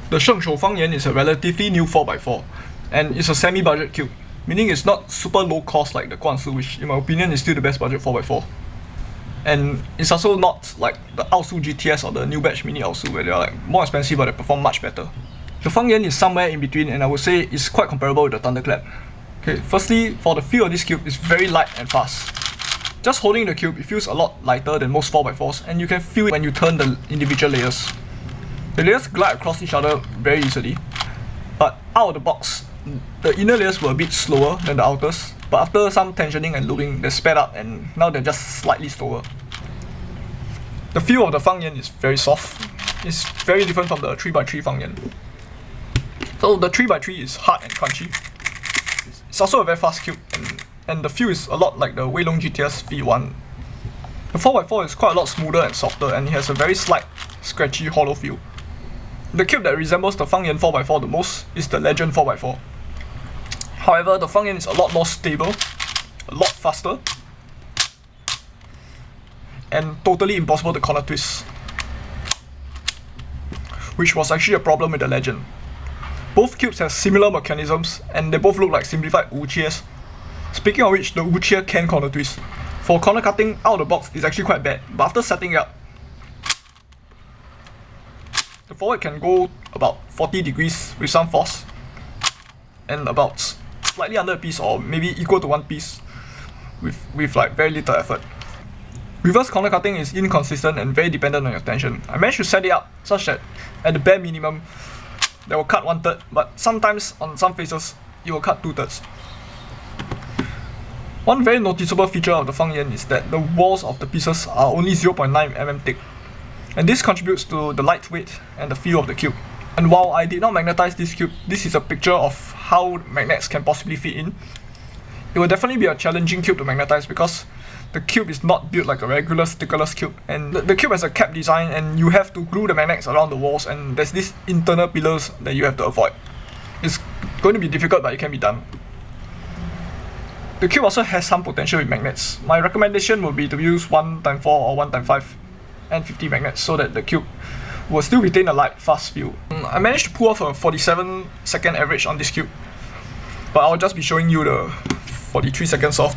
The ShengShou FangYuan is a relatively new 4x4, and it's a semi-budget cube, meaning it's not super low cost like the Guangsu, which in my opinion is still the best budget 4x4. And it's also not like the AoShi GTS or the new batch mini AoShi, where they are like more expensive but they perform much better. The FangYuan is somewhere in between, and I would say it's quite comparable with the Thunderclap. Okay, firstly, for the feel of this cube, it's very light and fast. Just holding the cube, it feels a lot lighter than most 4x4s, and you can feel it when you turn the individual layers. The layers glide across each other very easily, but out of the box, the inner layers were a bit slower than the outers, but after some tensioning and lubing, they sped up and now they're just slightly slower. The feel of the FangYuan is very soft. It's very different from the 3x3 FangYuan. So the 3x3 is hard and crunchy. It's also a very fast cube, and the feel is a lot like the AoShi GTS V1. The 4x4 is quite a lot smoother and softer, and it has a very slight, scratchy, hollow feel. The cube that resembles the FangYuan 4x4 the most is the Legend 4x4. However, the FangYuan is a lot more stable, a lot faster, and totally impossible to corner twist, which was actually a problem with the Legend. Both cubes have similar mechanisms, and they both look like simplified wuqies. Speaking of which, the wuqie can corner twist. For corner cutting, out of the box is actually quite bad, but after setting it up, the forward can go about 40 degrees with some force, and about slightly under a piece or maybe equal to one piece with like very little effort. Reverse corner cutting is inconsistent and very dependent on your tension. I managed to set it up such that at the bare minimum, they will cut 1/3, but sometimes on some faces, it will cut 2/3. One very noticeable feature of the FangYuan is that the walls of the pieces are only 0.9 mm thick, and this contributes to the lightweight and the feel of the cube. And while I did not magnetize this cube, this is a picture of how magnets can possibly fit in. It will definitely be a challenging cube to magnetize because the cube is not built like a regular stickerless cube, and the cube has a cap design, and you have to glue the magnets around the walls, and there's these internal pillars that you have to avoid. It's going to be difficult, but it can be done. The cube also has some potential with magnets. My recommendation would be to use 1x4 or 1x5 and 50 magnets so that the cube will still retain a light, fast feel. I managed to pull off a 47-second average on this cube, but I'll just be showing you the 43 seconds off.